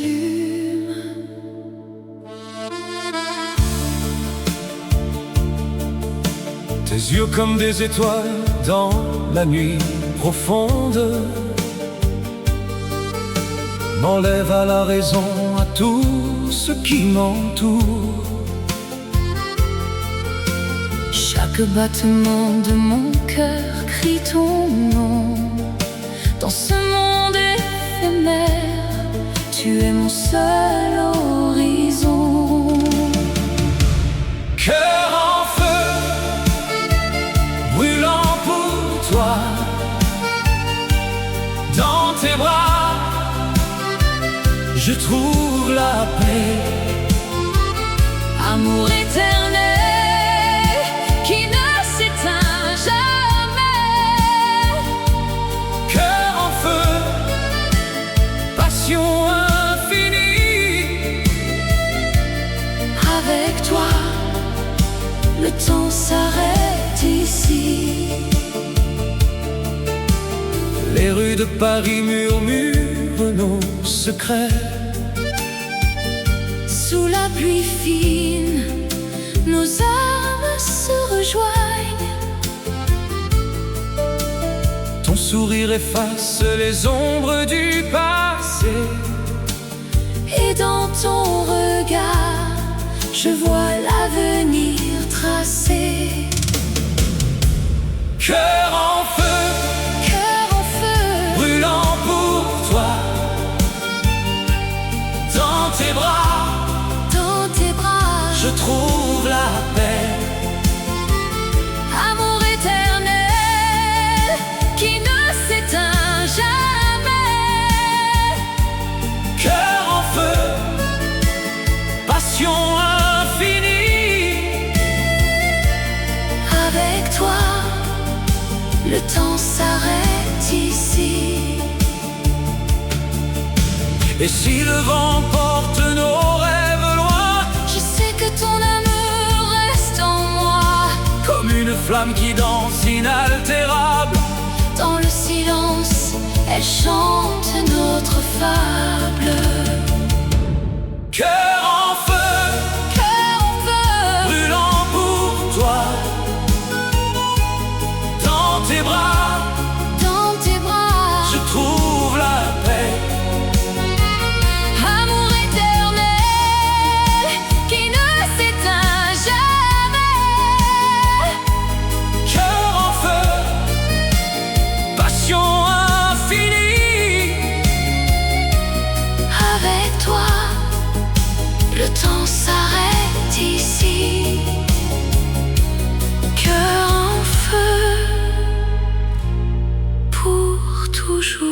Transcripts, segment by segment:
s'allume. Tes yeux comme des étoiles dans la nuit profonde m'enlèvent à la raison, à tout ce qui m'entoure. Chaque battement de mon cœur crie ton nom. Dans ce monde éphémère, tu es mon seul horizon. Cœur en feu, brûlant pour toi, dans tes bras, je trouve la paix. Amour éternel qui ne s'éteint jamais. Cœur en feu, passion infinie. Avec toi, le temps s'arrête ici. Les rues de Paris murmurent nos secrets. Sous la pluie fine, nos âmes se rejoignent. Ton sourire efface les ombres du passé. Et dans ton regard, je vois l'avenir tracé. Cœur en feu, Cœur en feu, brûlant pour toi, dans tes bras, dans tes bras, je trouve la paix. amour éternel qui ne s'éteint jamais. Cœur en feu, passion infinie. Avec toi, le temps s'arrête ici. Et si le vent porte nos rêves loin, Je sais que ton amour reste en moi. comme une flamme qui danse inaltérable, Dans le silence, elle chante notre fable. cœur en feu, Cœur en feu, brûlant pour toi, dans tes bras, dans tes bras, je trouve la paix. amour éternel qui ne s'éteint jamais. Cœur en feu, passion infinie. Avec toi, le temps s'arrête ici. Cœur en feu, pour toujours.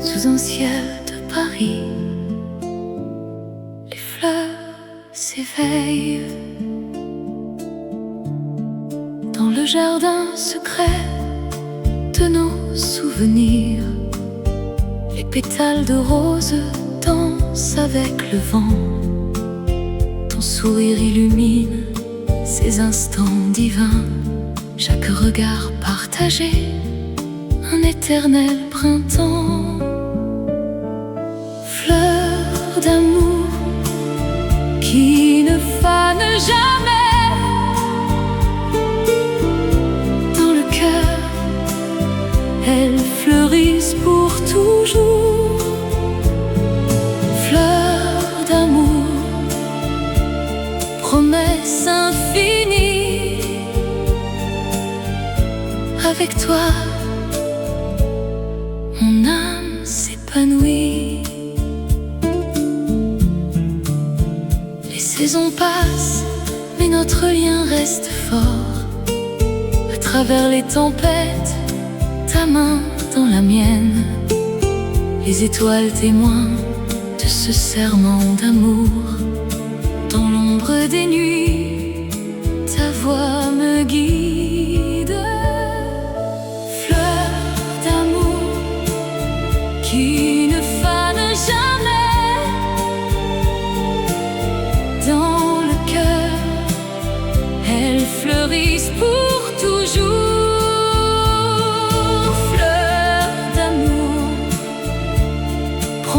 Sous un ciel de Paris, les fleurs s'éveillent. Dans le jardin secret de nos souvenirs, les pétales de rose dansent avec le vent. Ton sourire illumine ces instants divins. Chaque regard partagé, un éternel printemps. Fleur d'amour qui ne fane jamais. Dans le cœur, elles fleurissent pour toujours. Fleur d'amour, promesse infinie. Avec toi, mon âme s'épanouit. Les saisons passent, mais notre lien reste fort. À travers les tempêtes, ta main dans la mienne. Les étoiles témoins de ce serment d'amour. Dans l'ombre des nuits, ta voix me guide. Fleur d'amour qui ne fane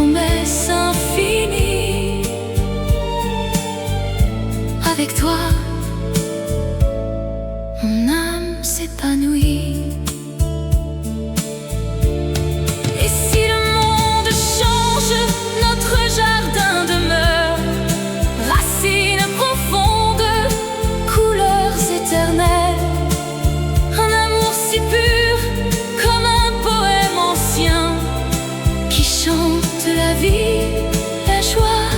promesse infinie. Avec toi, mon âme s'épanouit. Et si le monde change, notre jardin demeure. Racines profondes, couleurs éternelles. Un amour si pur, comme un poème ancien, qui chante la vie, la joie,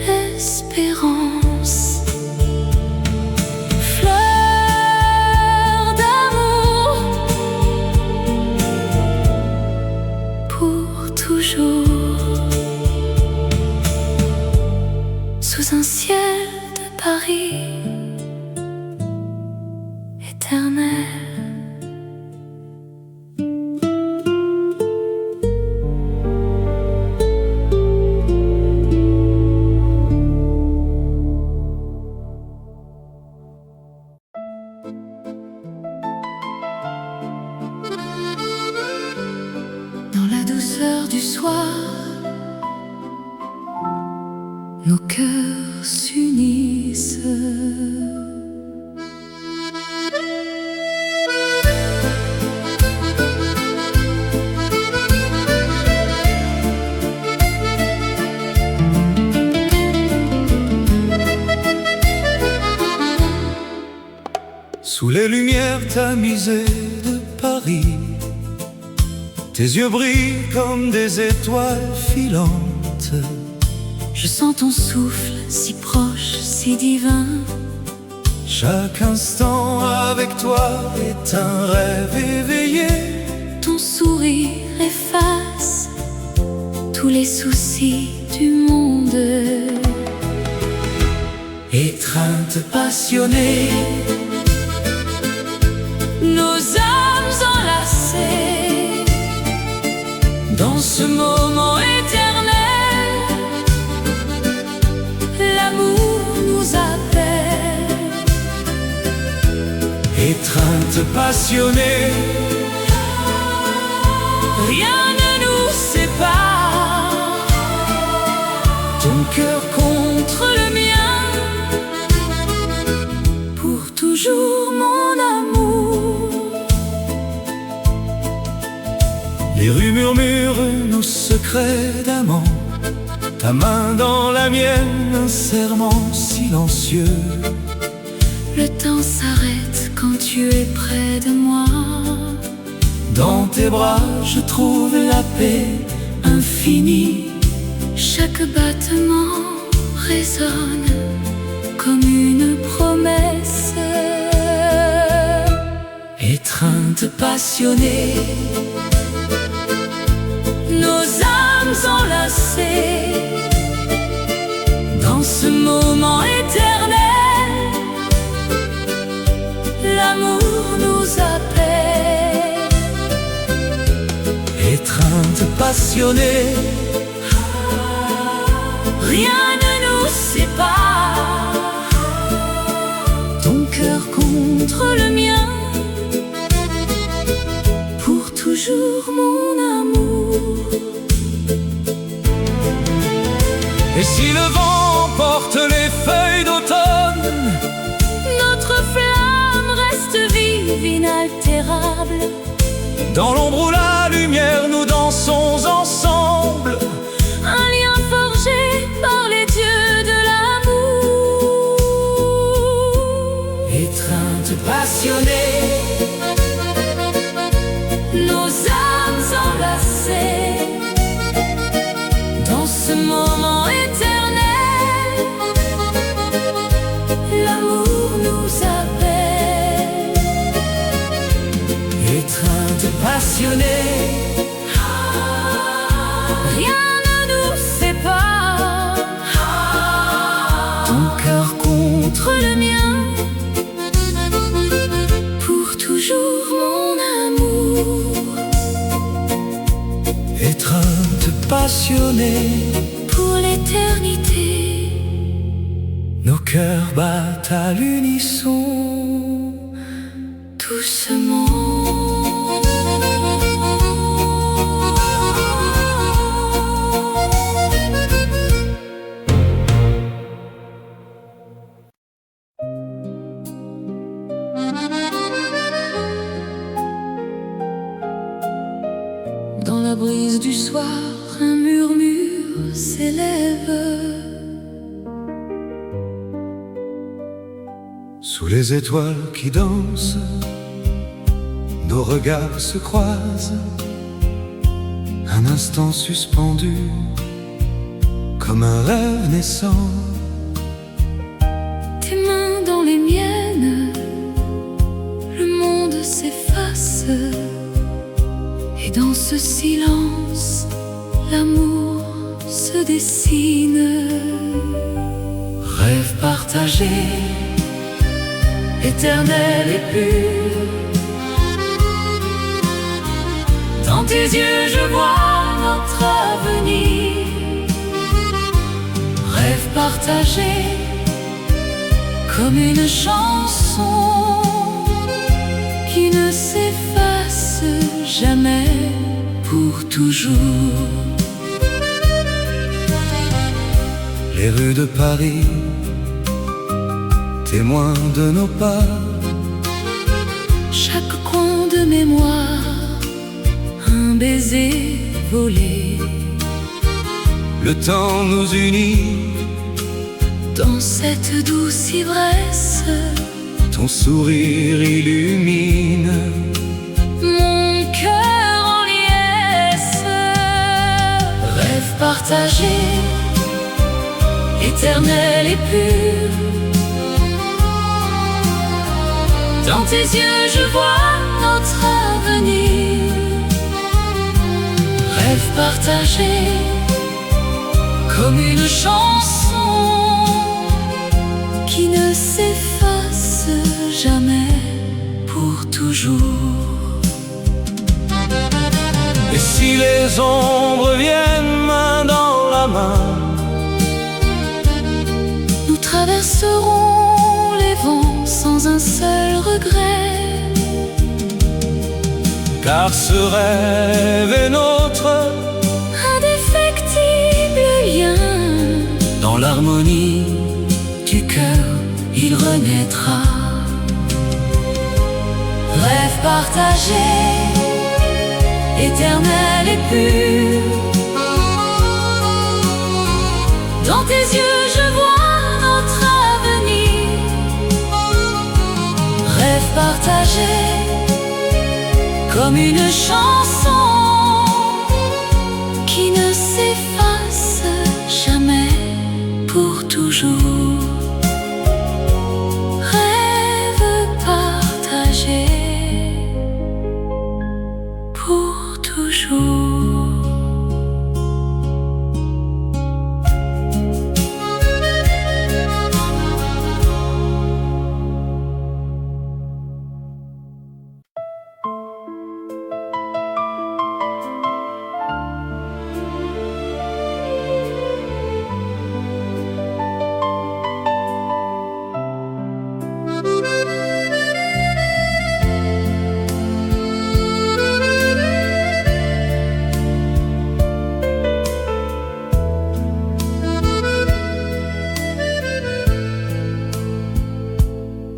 l'espérance. Fleur d'amour pour toujours, sous un ciel de Paris éternel. Dans la douceur du soir, nos cœurs s'unissent. Sous les lumières tamisées de Paris, tes yeux brillent comme des étoiles filantes. Je sens ton souffle si proche, si divin. Chaque instant avec toi est un rêve éveillé. Ton sourire efface tous les soucis du monde. Étreinte passionnée, Nos âmes enlacées dans ce moment éternel, l'amour nous appelle. étreinte passionnée, Rien ne nous sépare. ton cœur Contre le mien, pour toujours mon amour. Les rues murmurent nos secrets d'amant. Ta main dans la mienne, un serment silencieux. Le temps s'arrête quand tu es près de moi. Dans tes bras, je trouve la paix infinie. Chaque battement résonne comme une promesse. Étreinte passionnée, Nos âmes enlacées dans ce moment éternel, l'amour nous appelle. étreinte passionnée, Rien ne nous sépare. ton cœur Contre le mien, pour toujours mon amour. Et si le vent porte les feuilles d'automne, Notre flamme reste vive, inaltérable. dans l'ombre ou la lumière, nous dansons ensemble. Un lien forgé par les dieux de l'amour. Étreinte passionnée, Nos âmes enlacées dans ce moment éternel, l'amour nous appelle. étreinte passionnée, Rien ne nous sépare. ton cœur Contre le mien, pour toujours mon amour. étreinte passionnée, Pour l'éternité, nos cœurs battent à l'unisson. doucement. s'élève. Sous les étoiles qui dansent, nos regards se croisent, un instant suspendu, comme un rêve naissant. Tes mains dans les miennes, le monde s'efface, et dans ce silence, l'amour se dessine. Rêve partagé, éternel et pur, dans tes yeux je vois notre avenir. Rêve partagé, comme une chanson qui ne s'efface jamais, pour toujours. Les rues de Paris, témoins de nos pas, chaque coin de mémoire, un baiser volé. Le temps nous unit, dans cette douce ivresse, ton sourire illumine mon cœur en liesse. Rêve partagé, éternel et pur, dans tes yeux je vois notre avenir. Rêve partagé, comme une chanson qui ne s'efface jamais, pour toujours. Et si les ombres viennent main dans la main, nous traverserons les vents sans un seul regret. car ce rêve est notre Indéfectible lien, dans l'harmonie du cœur il renaîtra. Rêve partagé, éternel et pur, dans tes yeux je vois notre avenir. Rêve partagé, comme une chanson qui ne s'efface jamais, pour toujours. Rêve partagé, pour toujours.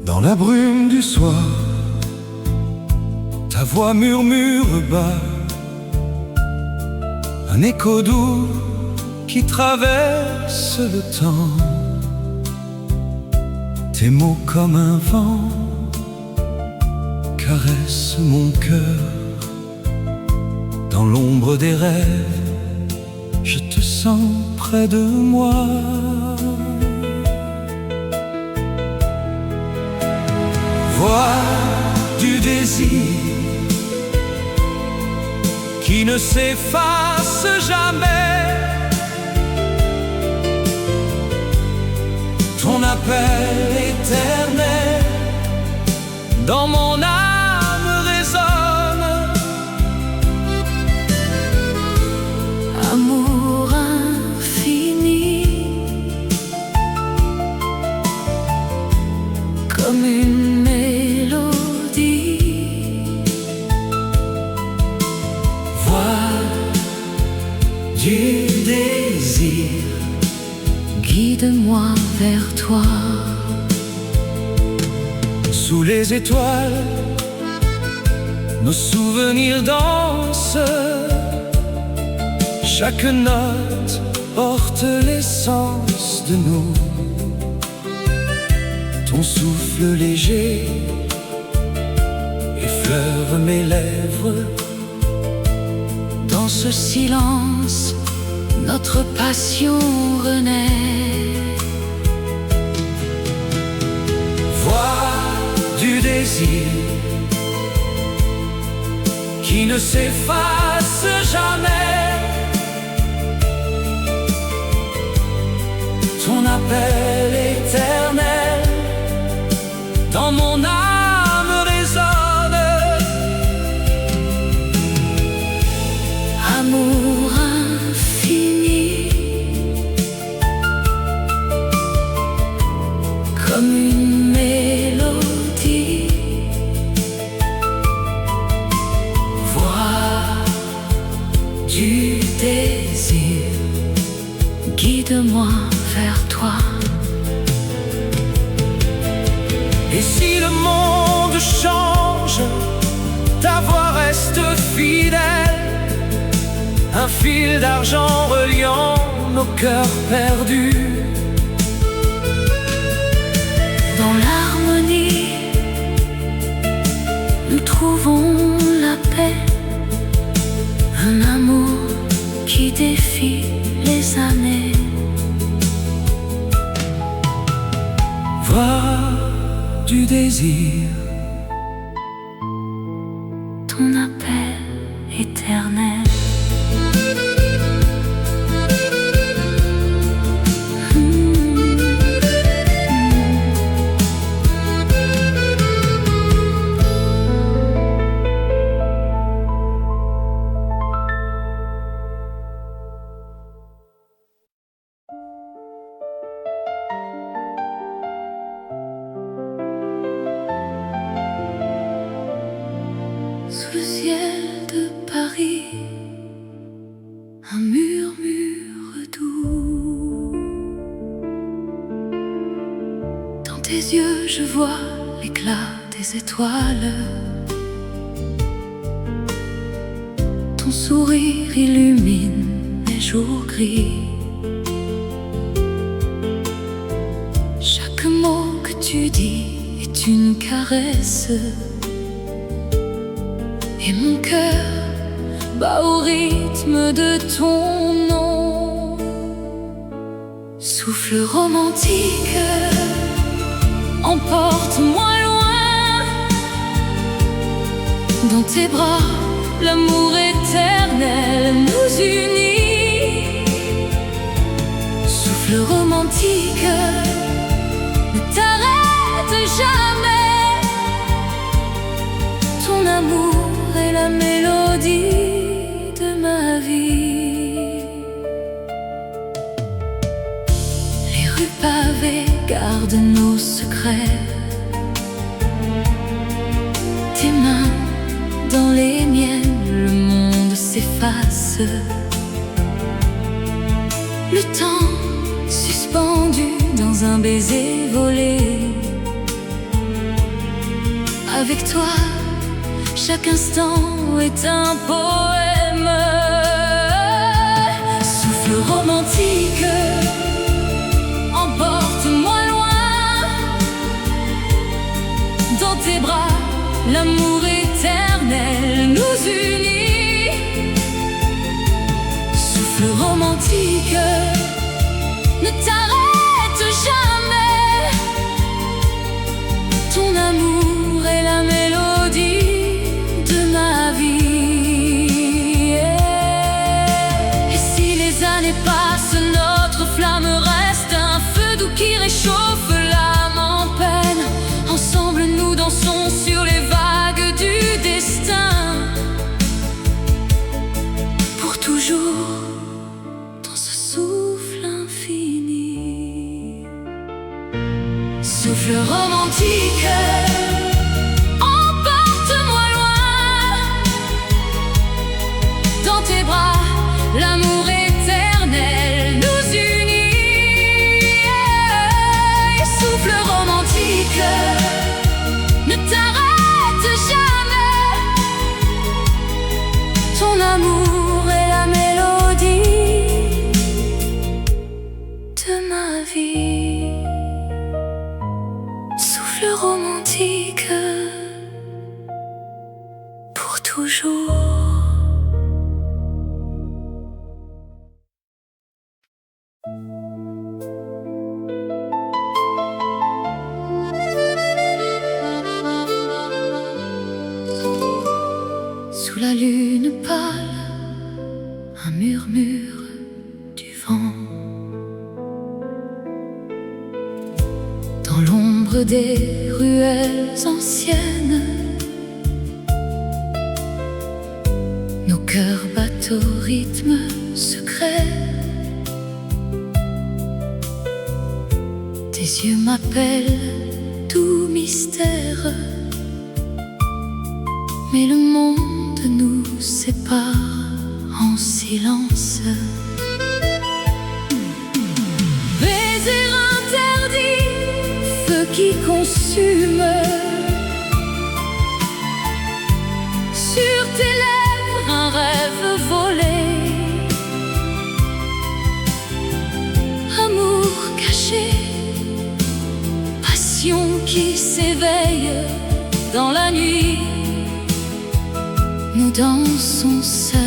Dans la brume du soir, ta voix murmure bas, un écho doux qui traverse le temps. Tes mots comme un vent caressent mon cœur. Dans l'ombre des rêves, je te sens près de moi. Voix du désir qui ne s'efface jamais, ton appel éternel dans mon âme résonne. Amour infini, comme une mélodie. Voix du désir, guide-moi vers toi. sous les étoiles, nos souvenirs dansent. Chaque note porte l'essence de nous. Ton souffle léger effleure mes lèvres. Dans ce silence, notre passion renaît. Voix du désir qui ne s'efface jamais. Ton appel éternel dans mon âme résonne. Amour infini, comme une mélodie. Voix du désir, guide-moi vers toi. Et si le monde change, ta voix reste fidèle. Un fil d'argent reliant nos cœurs perdus. Dans l'harmonie, nous trouvons la paix. Un amour qui défie les années. Voix du désir, ton appel éternel. Sous le ciel de Paris, un murmure doux. Dans tes yeux, je vois l'éclat des étoiles. Ton sourire illumine les jours gris. Chaque mot que tu dis est une caresse. Et mon cœur bat au rythme de ton nom. Souffle romantique, emporte-moi loin. Dans tes bras, l'amour éternel nous unit. Souffle romantique, ne t'arrête jamais. Ton amour est la mélodie de ma vie. Les rues pavées gardent nos secrets. Tes mains dans les miennes, le monde s'efface. Le temps suspendu dans un baiser volé. Avec toi, chaque instant est un poème. Souffle romantique, emporte-moi loin. Dans tes bras, l'amour éternel nous unit. Souffle romantique, ne t'arrête jamais. Ton amour est la mélodie de ma vie. Et si les années passent, notre flamme reste un feu doux qui réchauffe l'âme en peine. Ensemble nous dansons sur les vagues du destin. Pour toujours dans ce souffle infini. Souffle romantique, l'amour éternel nous unit. Souffle romantique, ne t'arrête jamais. Ton amour est la mélodie toujours. Sous la lune pâle, un murmure du vent. Dans l'ombre des ruelles anciennes, nos cœurs battent au rythme secret. Tes yeux m'appellent, tout mystère, mais le monde nous sépare en silence. Baiser interdit, feu qui consume. Sur tes lèvres, un rêve volé. Amour caché, passion qui s'éveille dans la nuit. Nous dansons seuls.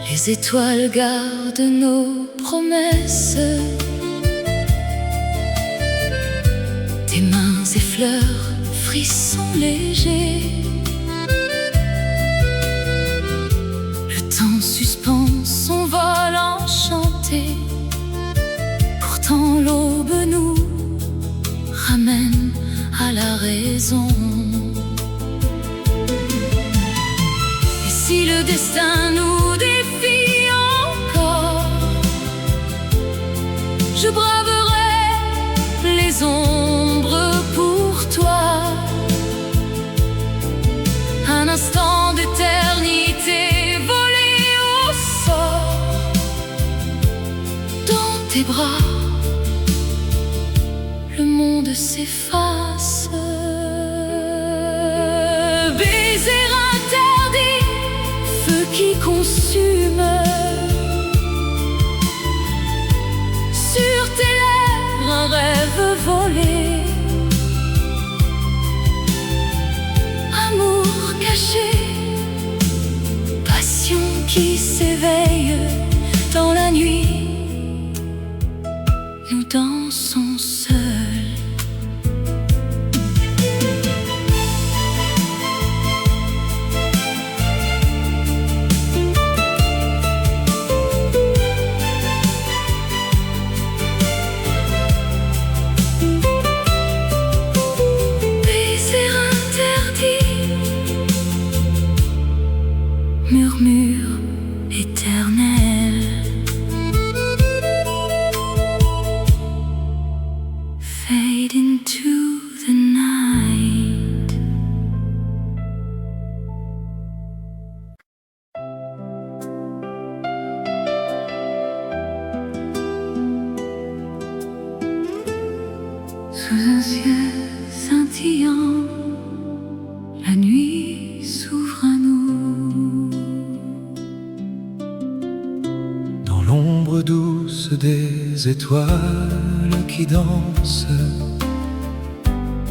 Les étoiles gardent nos promesses. Tes mains effleurent, frissons légers. Le temps suspend son vol enchanté. Pourtant l'aube nous ramène à la raison. Et si le destin nous défie encore, je braverai les ombres pour toi. Un instant d'éternité volé au sort. Dans tes bras, le monde s'efface. Baiser interdit, feu qui consume. Sur tes lèvres, un rêve volé. Amour caché, passion qui s'éveille dans la nuit. Nous dansons seuls. Murmure éternel, fade into the night. Sous un ciel scintillant, la nuit s'ouvre à nous. L'ombre douce des étoiles qui dansent,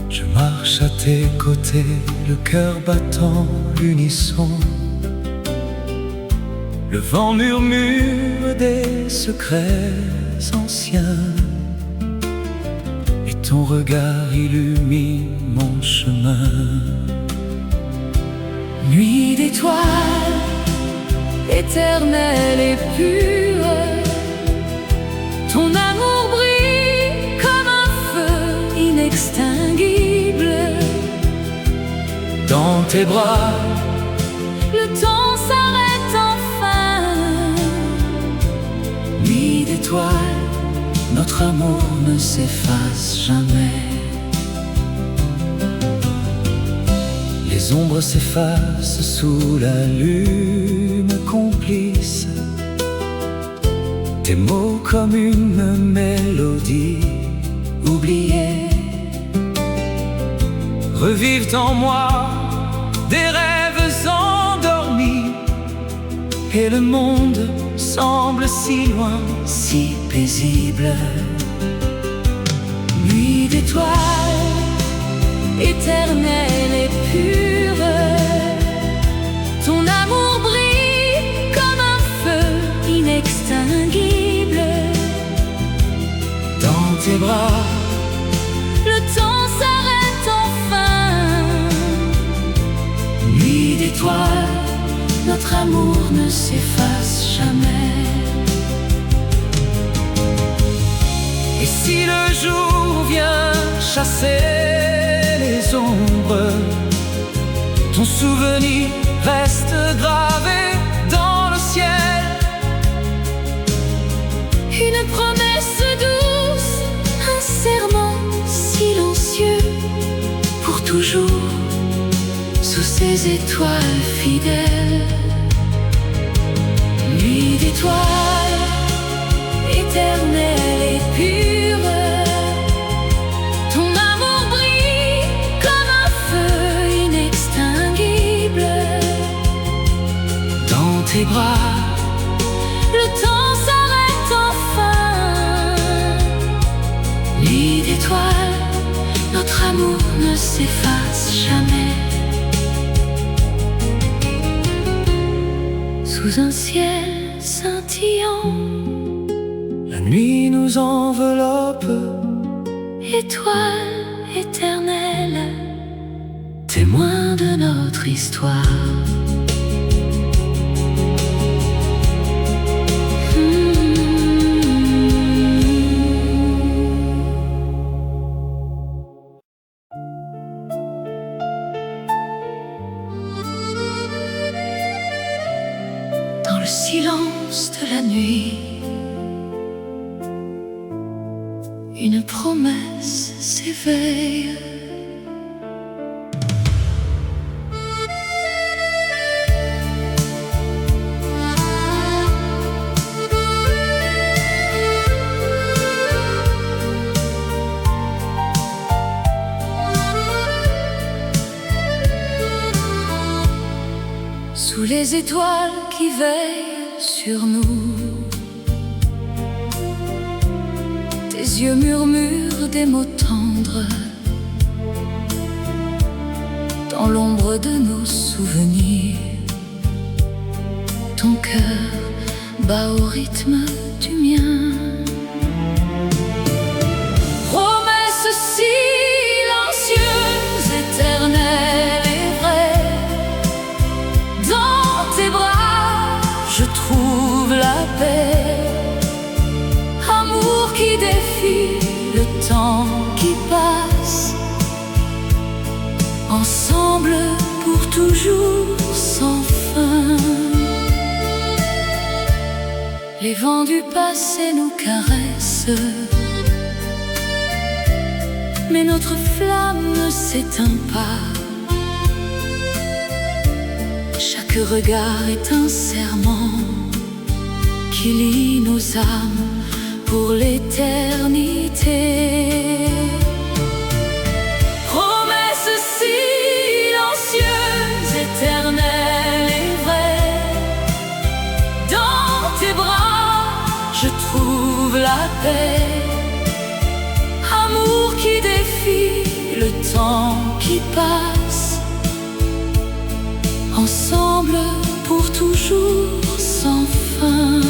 je marche à tes côtés, le cœur battant l'unisson. Le vent murmure des secrets anciens, et ton regard illumine mon chemin. Nuit d'étoiles, éternelle et pure, ton amour brille comme un feu inextinguible. Dans tes bras, le temps s'arrête enfin. Nuit d'étoiles, notre amour ne s'efface jamais. Les ombres s'effacent sous la lune complice. Tes mots comme une mélodie oubliée revivent en moi des rêves endormis. Et le monde semble si loin, si paisible. Nuit d'étoiles, éternelle et pure. Ton amour brille comme un feu inextinguible. Dans tes bras, le temps s'arrête enfin. nuit d'étoiles, Notre amour ne s'efface jamais. et si le jour vient chasser les ombres, ton souvenir reste gravé dans le ciel. Une promesse douce, un serment silencieux, pour toujours sous ces étoiles fidèles. Nuit d'étoiles, éternelle et pure, ton amour brille comme un feu inextinguible. Dans tes bras, Le temps s'arrête enfin. Nuit d'étoiles, notre amour ne s'efface jamais. Sous un ciel scintillant, la nuit nous enveloppe, étoile éternelle, témoin de notre histoire. Dans le silence de la nuit, une promesse s'éveille. Sous les étoiles qui veillent sur nous, tes yeux murmurent des mots tendres. Dans l'ombre de nos souvenirs, ton cœur bat au rythme du mien. Promesse silencieuse, éternelle et vraie, dans tes bras je trouve la paix. Amour qui défie le temps qui passe, ensemble pour toujours sans fin. Les vents du passé nous caressent, mais notre flamme ne s'éteint pas. Chaque regard est un serment qui lie nos âmes pour l'éternité. Promesse silencieuse, éternelle et vraie, dans tes bras je trouve la paix. Amour qui défie le temps qui passe, ensemble pour toujours sans fin.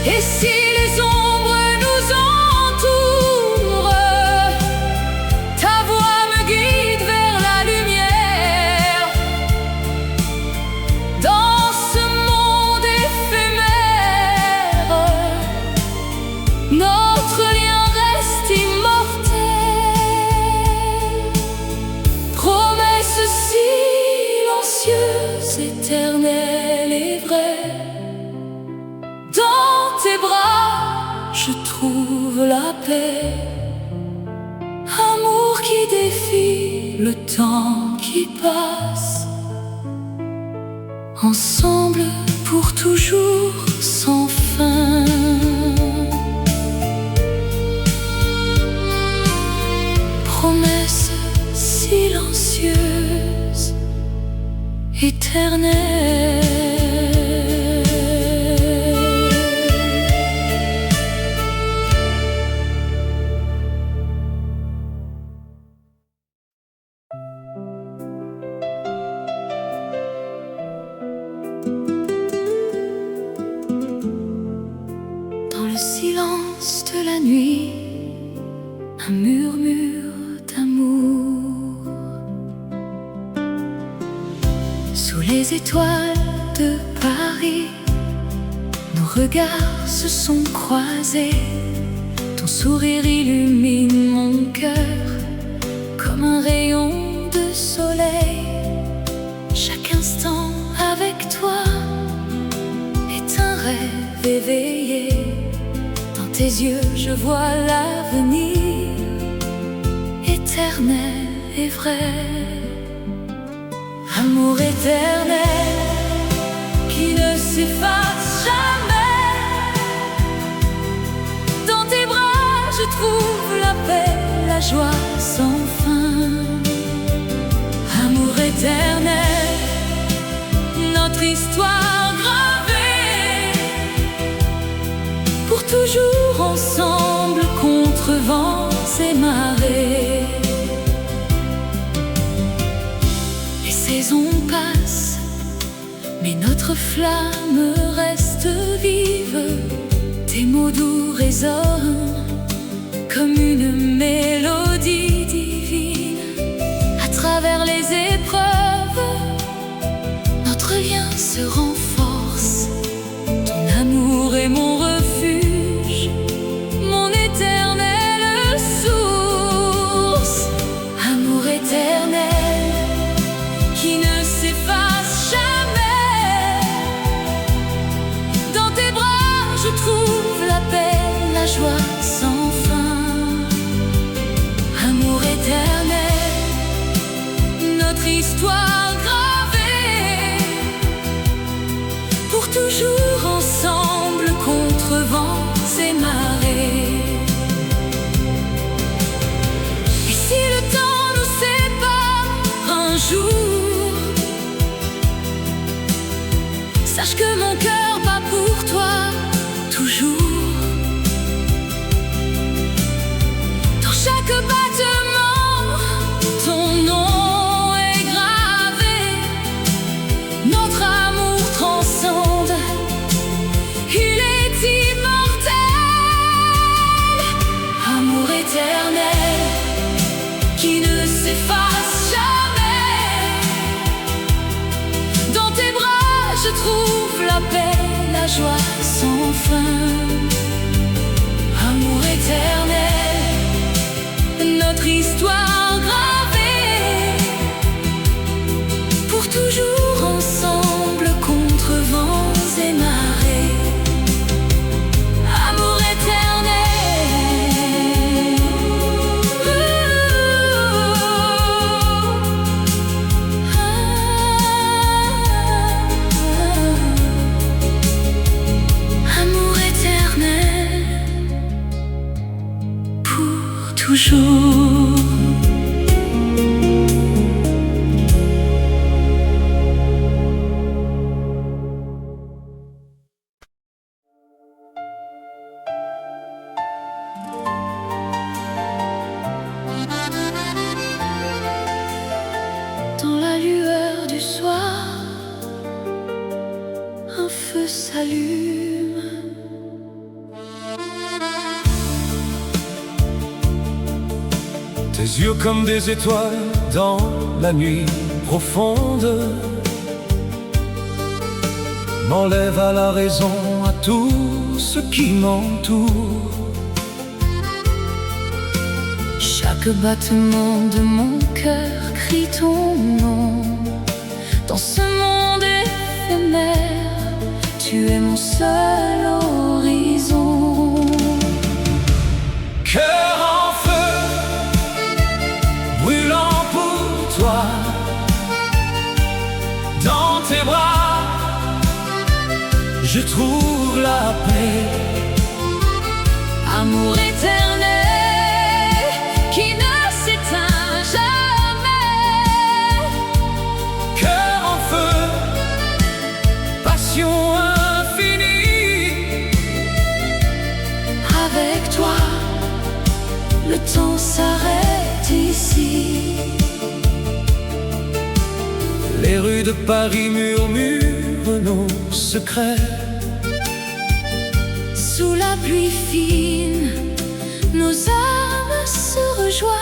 Et si les ombres nous entourent, ta voix me guide vers la lumière. Dans ce monde éphémère, notre lien reste immortel. Promesse silencieuse, éternelle et vraie, dans tes bras je trouve la paix. Amour qui défie le temps qui passe, ensemble pour toujours sans fin. Promesse silencieuse, éternelle. la nuit, un murmure d'amour. Sous les étoiles de Paris, nos regards se sont croisés. Ton sourire illumine mon cœur comme un rayon de soleil. Chaque instant avec toi est un rêve éveillé. Dans tes yeux je vois l'avenir éternel et vrai. Amour éternel qui ne s'efface jamais. Dans tes bras je trouve la paix, la joie sans fin. Amour éternel, notre histoire gravée, pour toujours ensemble contre vents et marées. Les saisons passent, mais notre flamme reste vive. Tes mots doux résonnent comme une mélodie divine. À travers les épreuves, notre lien se renforce. Ton amour est mon refuge, mon éternelle source. Amour éternel qui ne s'efface jamais. Dans tes bras je trouve la paix, la joie sans fin. Amour éternel, notre histoire gravée, pour toujours ensemble contre vents et marées. Et si le temps nous sépare un jour, sache que mon cœur bat pour toi toujours. Dans chaque battement, ton nom est gravé. Notre amour transcende, il est immortel. Amour éternel qui ne s'efface jamais. Dans tes bras je trouve la paix, la joie sans fin. Amour éternel, notre histoire gravée, pour toujours ensemble contre vents et marées. Amour éternel. Amour éternel pour toujours. Dans la lueur du soir, un feu s'allume. Tes yeux comme des étoiles dans la nuit profonde m'enlèvent à la raison, à tout ce qui m'entoure. Chaque battement de mon cœur crie ton nom. Dans ce monde éphémère, tu es mon seul horizon. Cœur en feu, brûlant pour toi, dans tes bras, je trouve la paix. Amour éternel qui ne s'éteint jamais. Cœur en feu, passion infinie. Avec toi, le temps s'arrête ici. Les rues de Paris murmurent nos secrets. Sous la pluie fine, nos âmes se rejoignent.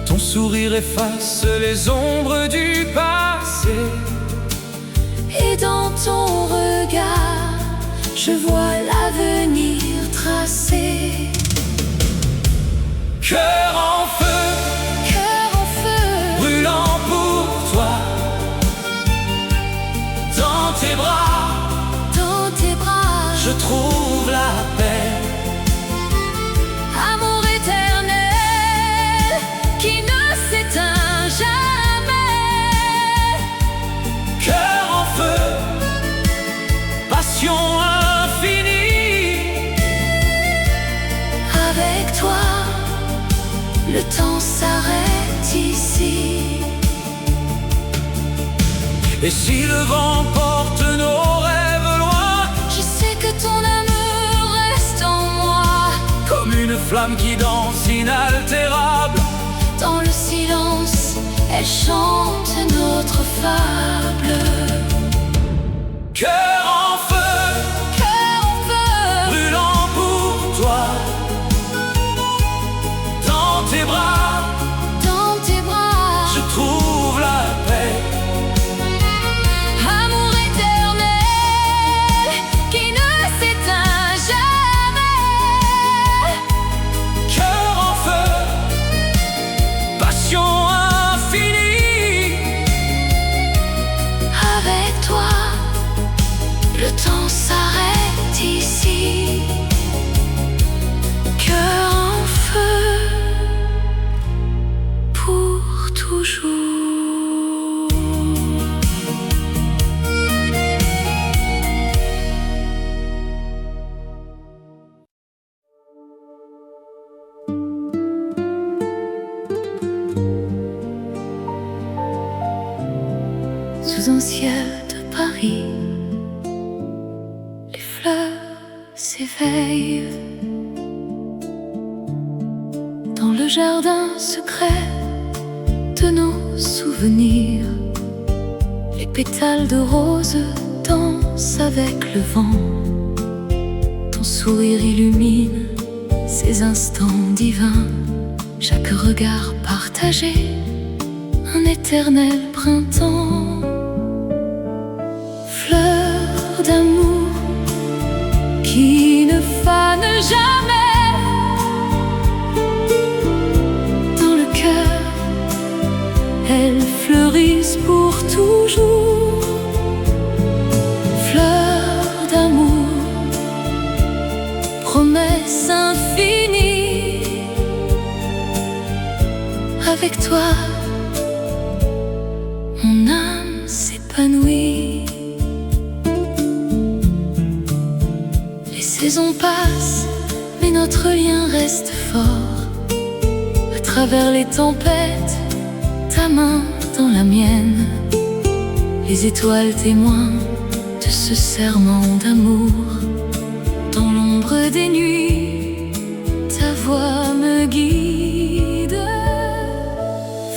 Ton sourire efface les ombres du passé, et dans ton regard, je vois l'avenir tracé. Cœur en feu, Cœur en feu, brûlant pour toi. Dans tes bras, je trouve la paix. amour éternel qui ne s'éteint jamais. Cœur en feu, passion infinie. Avec toi, le temps s'arrête ici. Et si le vent porte nos rêves loin, Je sais que ton amour reste en moi. comme une flamme qui danse inaltérable. Dans le silence, elle chante notre fable. Cœur en feu, Cœur en feu, brûlant pour toi. Dans tes bras, je trouve la paix. amour éternel qui ne s'éteint jamais. Cœur en feu, passion infinie. Avec toi, le temps s'arrête ici. Cœur en feu, pour toujours. Sous un ciel de Paris, les fleurs s'éveillent. Dans le jardin secret de nos souvenirs, les pétales de rose dansent avec le vent. Ton sourire illumine ces instants divins. Chaque regard partagé, un éternel printemps. Fleur d'amour qui ne fane jamais. Dans le cœur, elles fleurissent pour toujours. Fleur d'amour, promesse infinie. Avec toi, mon âme s'épanouit. Les saisons passent, mais notre lien reste fort. À travers les tempêtes, ta main dans la mienne. Les étoiles témoins de ce serment d'amour. Dans l'ombre des nuits, ta voix me guide.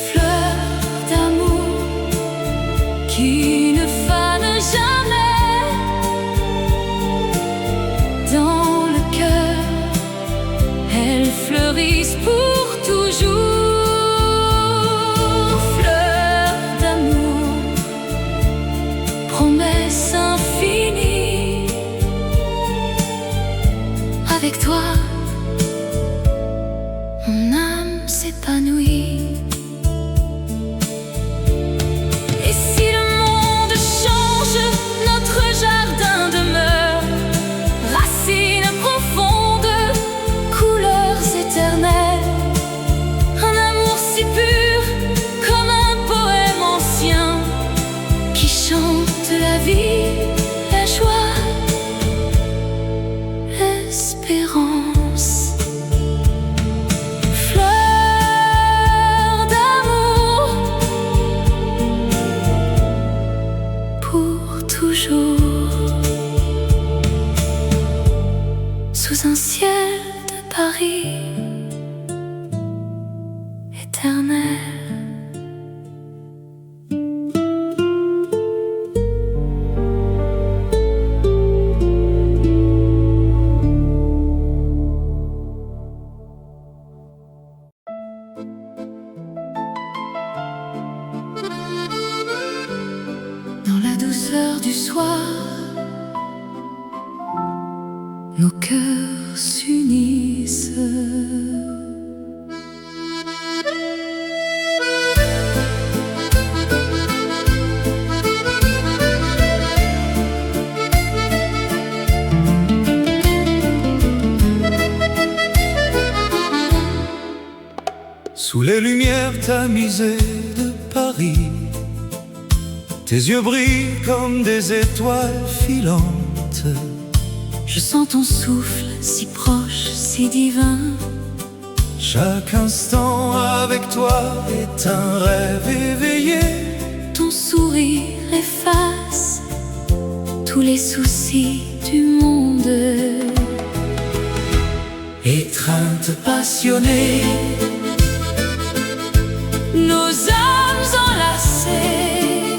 Fleur d'amour qui ne fane jamais. Dans le cœur, elles fleurissent pour toujours. Fleur d'amour, promesse infinie. Avec toi, mon âme s'épanouit. Et si le monde change, notre jardin demeure. Racines profondes, couleurs éternelles. Un amour si pur, comme un poème ancien, qui chante la vie, la joie, l'espérance. Fleur d'amour, pour toujours. Sous un ciel de Paris éternel. du soir, nos cœurs s'unissent. Sous les lumières tamisées de Paris, tes yeux brillent comme des étoiles filantes. Je sens ton souffle si proche, si divin. Chaque instant avec toi est un rêve éveillé. Ton sourire efface tous les soucis du monde. Étreinte passionnée, nos âmes enlacées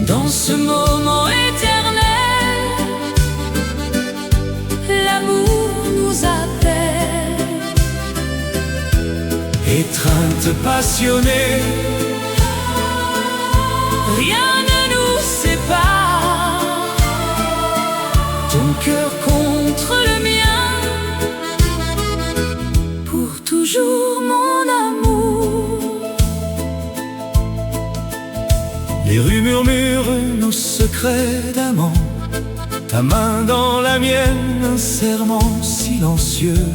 dans ce moment éternel. L'amour nous appelle. étreinte passionnée, Rien ne nous sépare. Ton cœur contre le mien, pour toujours mon amour. les rues murmurent nos secrets d'amant. Ta main dans la mienne, un serment silencieux.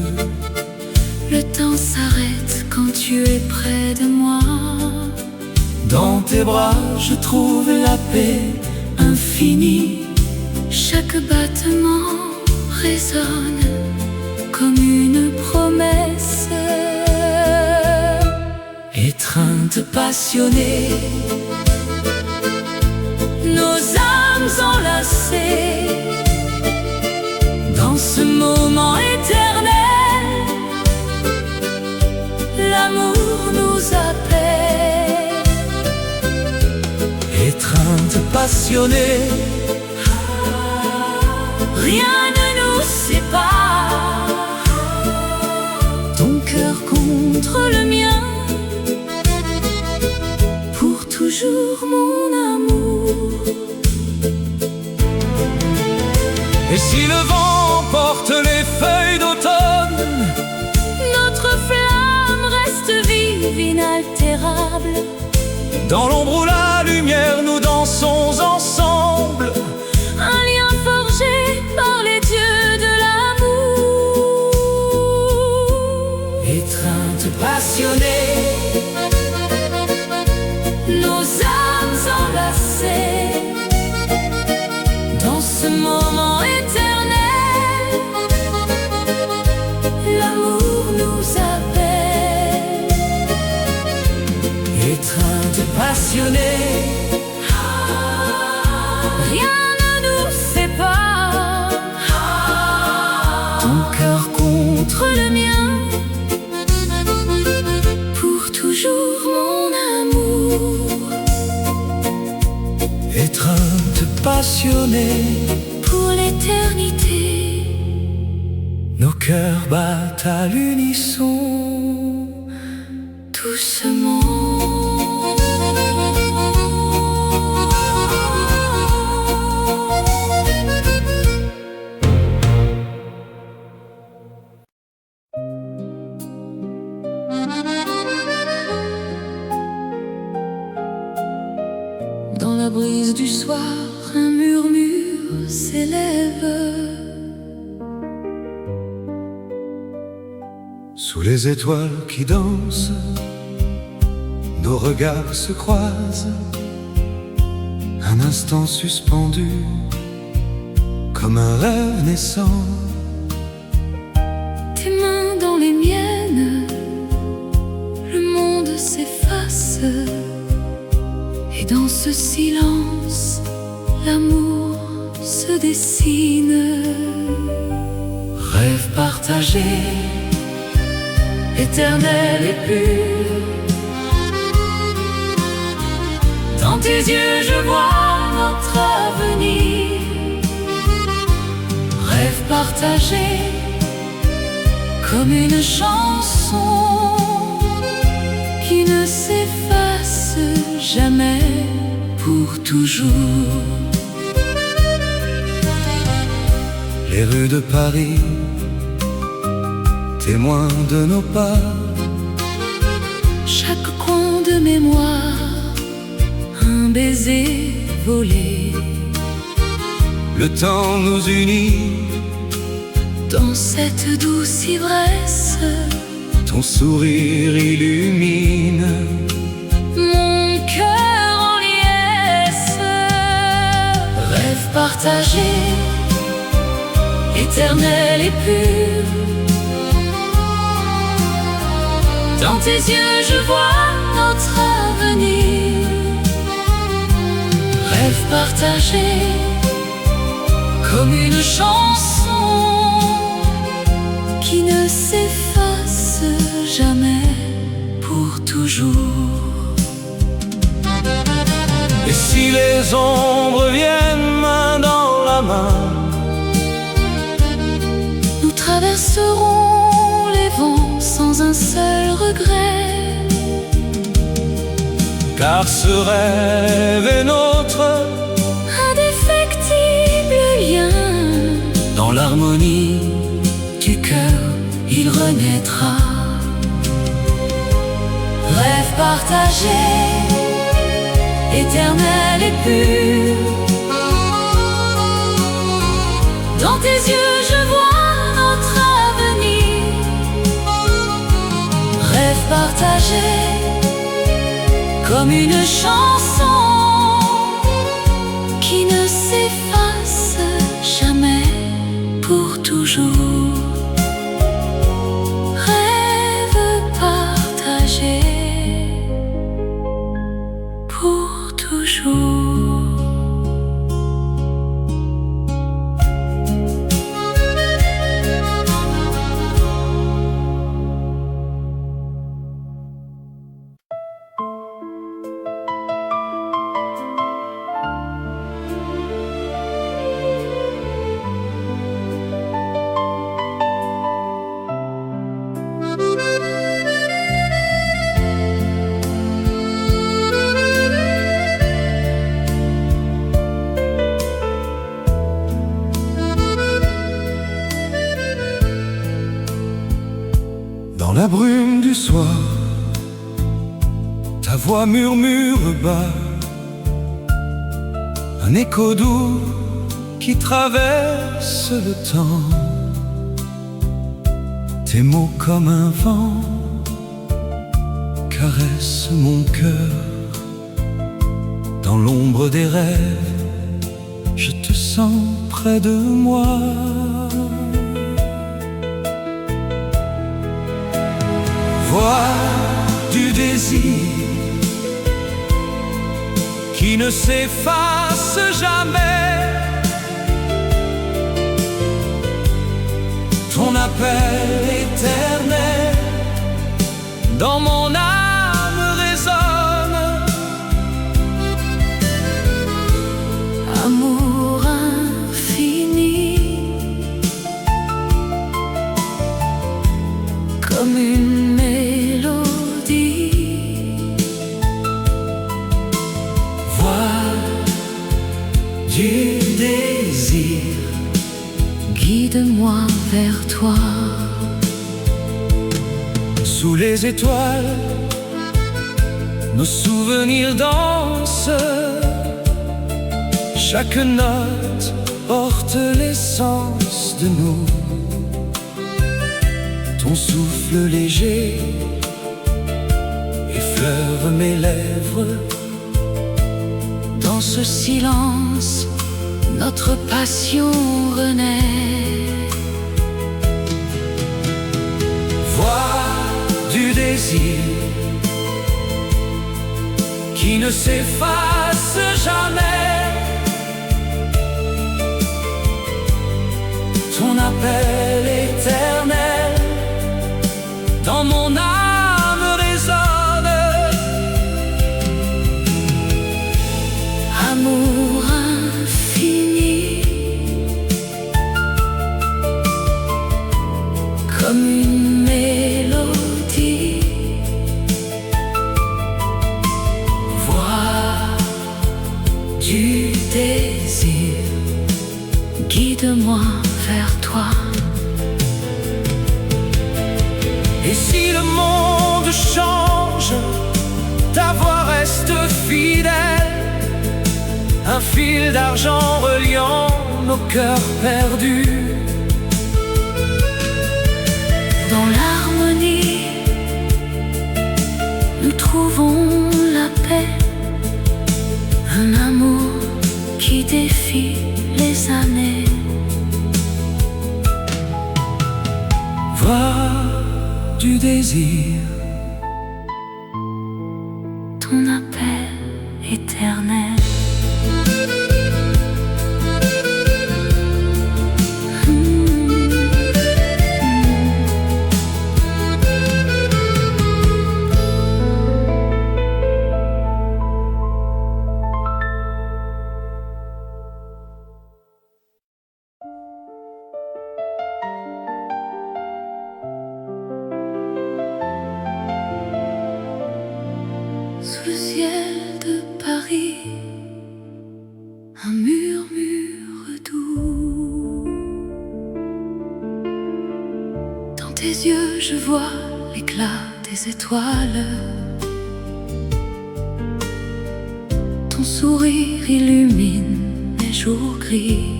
Le temps s'arrête quand tu es près de moi. Dans tes bras, je trouve la paix infinie. Chaque battement résonne comme une promesse. Étreinte passionnée, Nos âmes enlacées dans ce moment éternel. L'amour nous appelle. étreinte passionnée, Rien ne nous sépare. Ton cœur contre le mien, pour toujours mon amour. Et si le vent porte les feuilles d'automne, Notre flamme reste vive, inaltérable. dans l'ombre ou la lumière, nous dansons ensemble. Un lien forgé par les dieux de l'amour. Étreinte passionnée, Nos âmes enlacées dans ce moment éternel. L'amour nous appelle. étreinte passionnée, Rien ne nous sépare. Ton cœur contre le mien, pour toujours mon amour. étreinte passionnée, Pour l'éternité, nos cœurs battent à l'unisson. doucement. Dans la brise du soir, un murmure s'élève. Sous les étoiles qui dansent, nos regards se croisent. Un instant suspendu, comme un rêve naissant. Tes mains dans les miennes, le monde s'efface. Et dans ce silence, l'amour se dessine. Rêve partagé, Éternel et pur. Dans tes yeux je vois notre avenir. Rêve partagé, comme une chanson qui ne s'efface jamais pour toujours. Les rues de Paris, témoins de nos pas. Chaque coin de mémoire, un baiser volé. Le temps nous unit dans cette douce ivresse. Ton sourire illumine mon cœur en liesse. Rêve partagé, éternel et pur. Dans tes yeux je vois notre avenir. Rêve partagé, comme une chanson qui ne s'efface jamais, pour toujours. Et si les ombres viennent main dans la main, nous traverserons les vents sans un seul regret. car ce rêve est notre Indéfectible lien. dans l'harmonie Du cœur, il renaîtra. Rêve partagé, éternel et pur. Dans tes yeux je vois notre avenir. Rêve partagé, comme une chanson qui ne s'efface jamais, pour toujours. Rêve partagé, pour toujours. Dans la brume du soir, ta voix murmure bas, un écho doux qui traverse le temps. Tes mots comme un vent caressent mon cœur. Dans l'ombre des rêves, je te sens près de moi. Voix du désir qui ne s'efface jamais. Ton appel éternel dans mon âme résonne. Amour infini, comme une mélodie. Voix du désir, guide-moi vers toi. sous les étoiles, nos souvenirs dansent. Chaque note porte l'essence de nous. Ton souffle léger effleure mes lèvres. Dans ce silence, notre passion renaît. Voix du désir qui ne s'efface jamais. Ton appel éternel dans mon âme résonne. Amour infini, comme une mélodie. Voix moi vers toi. Et si le monde change, ta voix reste fidèle, un fil d'argent reliant nos cœurs perdus. Dans l'harmonie, nous trouvons la paix, un amour qui défie les années. Voix du désir, ton appel éternel. Sous le ciel de Paris, un murmure doux. Dans tes yeux, je vois l'éclat des étoiles. Ton sourire illumine les jours gris.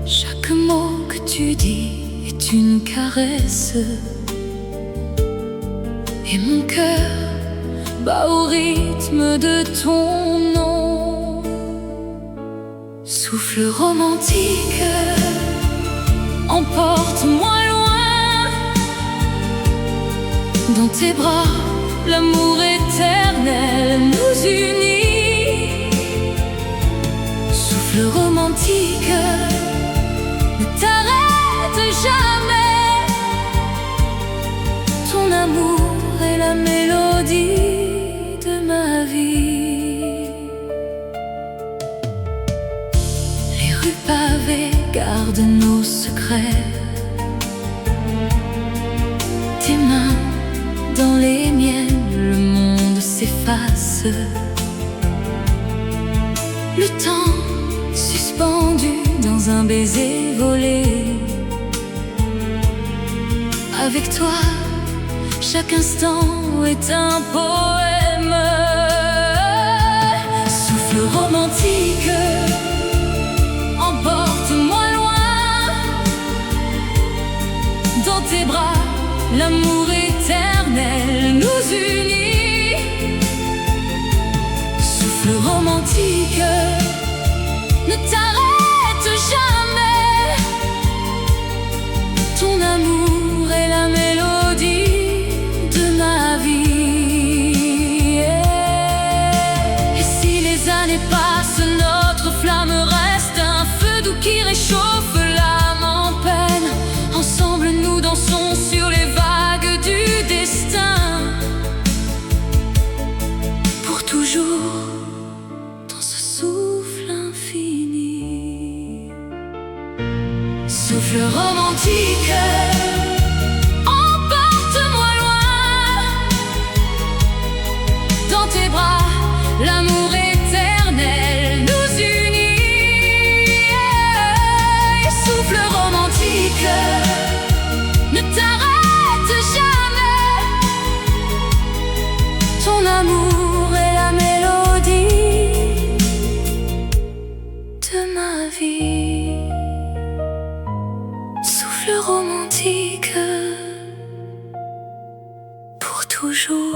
Chaque mot que tu dis est une caresse. Et mon cœur bat au rythme de ton nom. Souffle romantique, emporte-moi loin. Dans tes bras, l'amour éternel nous unit. Souffle romantique, ne t'arrête jamais. Ton amour est la mélodie de ma vie. Les rues pavées gardent nos secrets. Tes mains dans les miennes, le monde s'efface. Le temps suspendu dans un baiser volé. Avec toi, chaque instant est un poème. Souffle romantique, emporte-moi loin. Dans tes bras, l'amour éternel nous unit. Souffle romantique, ne t'arrête jamais. Ton amour est la mélodie de ma vie. Et si les années passent, notre flamme reste un feu doux qui réchauffe l'âme en peine. Ensemble nous dansons sur les vagues du destin. Pour toujours dans ce souffle infini. Souffle romantique, l'amour éternel nous unit. Souffle romantique, ne t'arrête jamais. Ton amour est la mélodie de ma vie. Souffle romantique, pour toujours.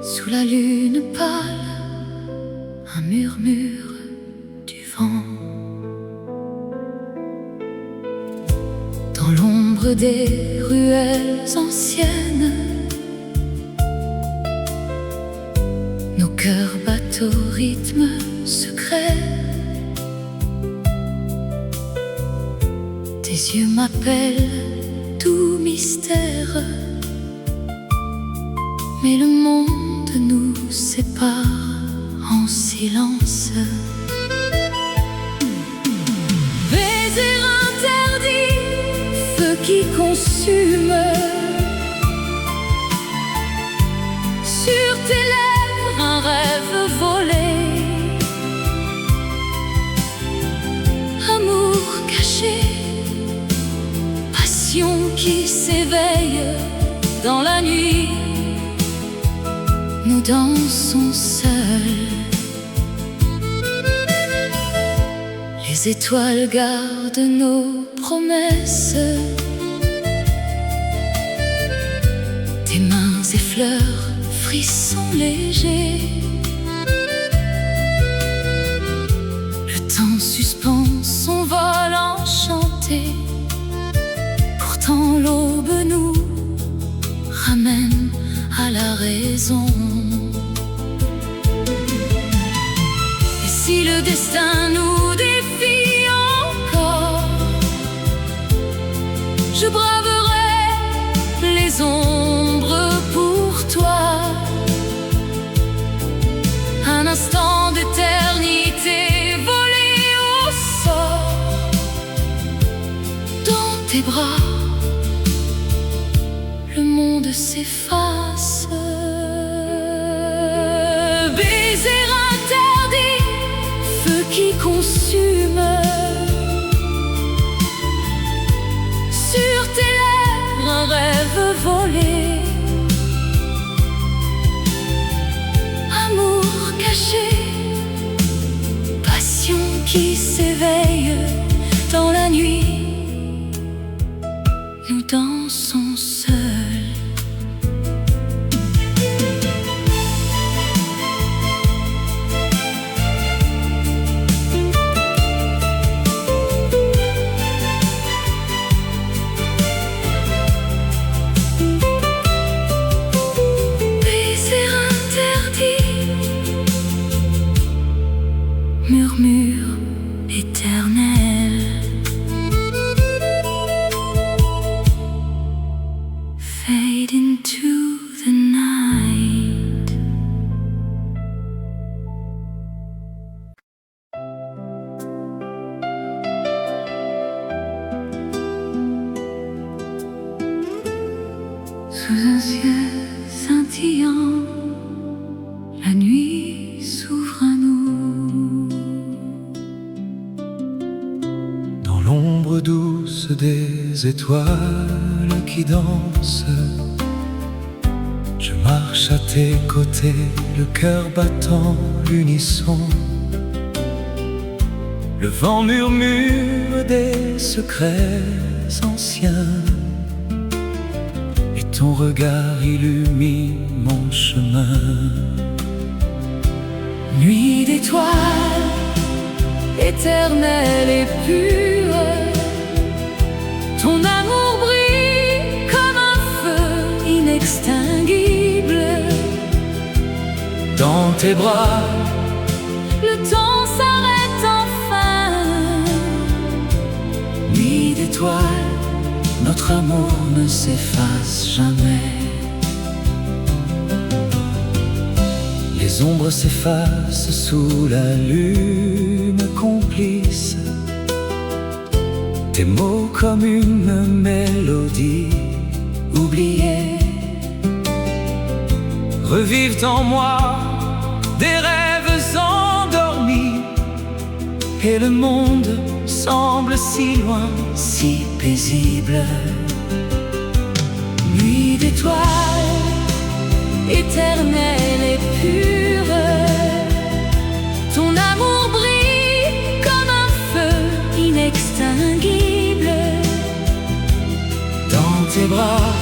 Sous la lune pâle, un murmure du vent. Dans l'ombre des ruelles anciennes, nos cœurs battent au rythme secret. Tes yeux m'appellent, tout mystère. Mais le monde nous sépare en silence. qui consume. Sur tes lèvres un rêve volé, amour caché, passion qui s'éveille dans la nuit. Nous dansons seuls, les étoiles gardent nos promesses. Tes mains effleurent, frissons légers. Le temps suspend son vol enchanté. Pourtant l'aube nous ramène à la raison. Et si le destin nous défie encore, je braverai les ombres pour toi. Un instant d'éternité volé au sort dans tes bras. Le monde s'efface. Baiser interdit, feu qui consume. Sur tes lèvres un rêve volé, amour caché, passion qui s'éveille dans la nuit. Nous dansons seuls. Murmure éternel, fade into the night. Sous un ciel scintillant, la nuit s'ouvre à nous. Dans l'ombre douce des étoiles qui dansent, je marche à tes côtés, le cœur battant l'unisson. Le vent murmure des secrets anciens, et ton regard illumine mon chemin. Nuit d'étoiles, éternelle et pure, ton amour brille comme un feu inextinguible. Dans tes bras, le temps s'arrête enfin. nuit d'étoiles, notre amour ne s'efface jamais. Les ombres s'effacent sous la lune complice. Tes mots comme une mélodie oubliée revivent en moi des rêves endormis. Et le monde semble si loin, si paisible. Nuit d'étoiles, éternelle et pure, ton amour brille comme un feu inextinguible. Dans tes bras,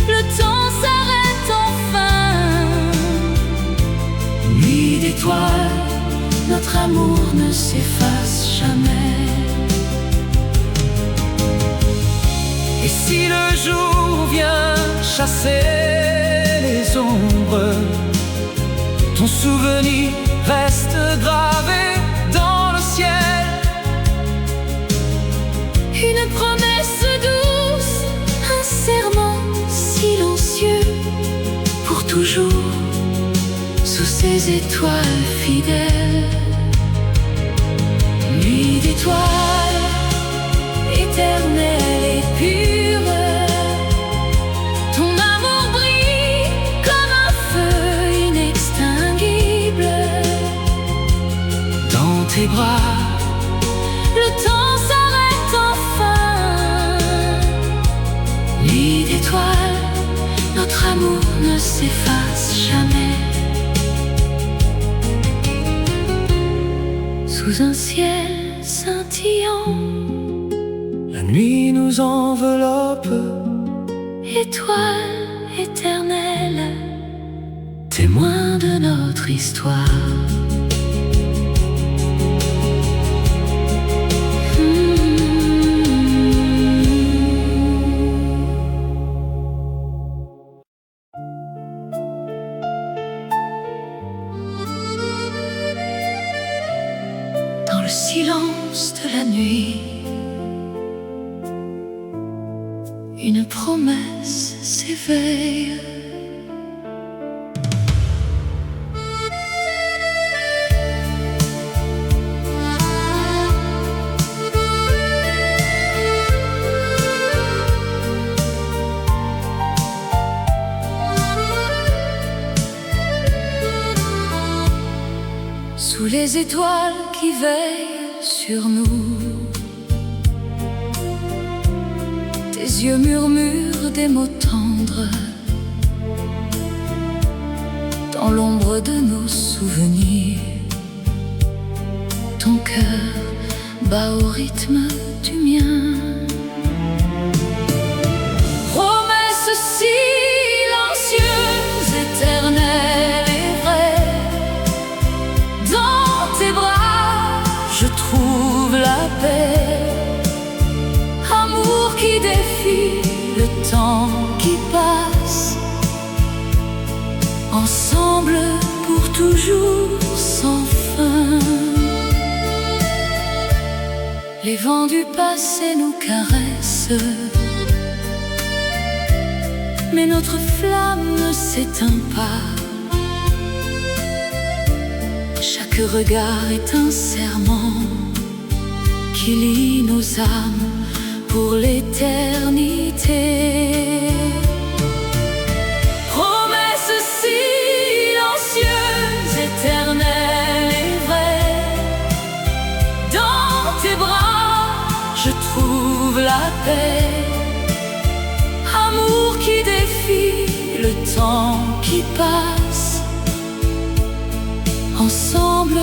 le temps s'arrête enfin. nuit d'étoiles, notre amour ne s'efface jamais. et si le jour vient chasser les ombres, ton souvenir reste gravé dans le ciel. Une promesse douce, un serment silencieux, pour toujours, sous ces étoiles fidèles. Nuit d'étoiles, éternelle et pure, s'efface jamais. Sous un ciel scintillant, la nuit nous enveloppe, étoile éternelle, témoin de notre histoire. Dans le silence de la nuit, une promesse s'éveille. Sous les étoiles qui veillent sur nous, tes yeux murmurent des mots tendres. Dans l'ombre de nos souvenirs, ton cœur bat au rythme du mien. Promesse silencieuse, éternelle et vraie, dans tes bras je trouve la paix. Amour qui défie le temps qui passe, ensemble pour toujours sans fin. Les vents du passé nous caressent, mais notre flamme ne s'éteint pas. Chaque regard est un serment qui lie nos âmes pour l'éternité. Promesse silencieuse, éternelle et vraie, dans tes bras je trouve la paix. Amour qui défie le temps qui passe, ensemble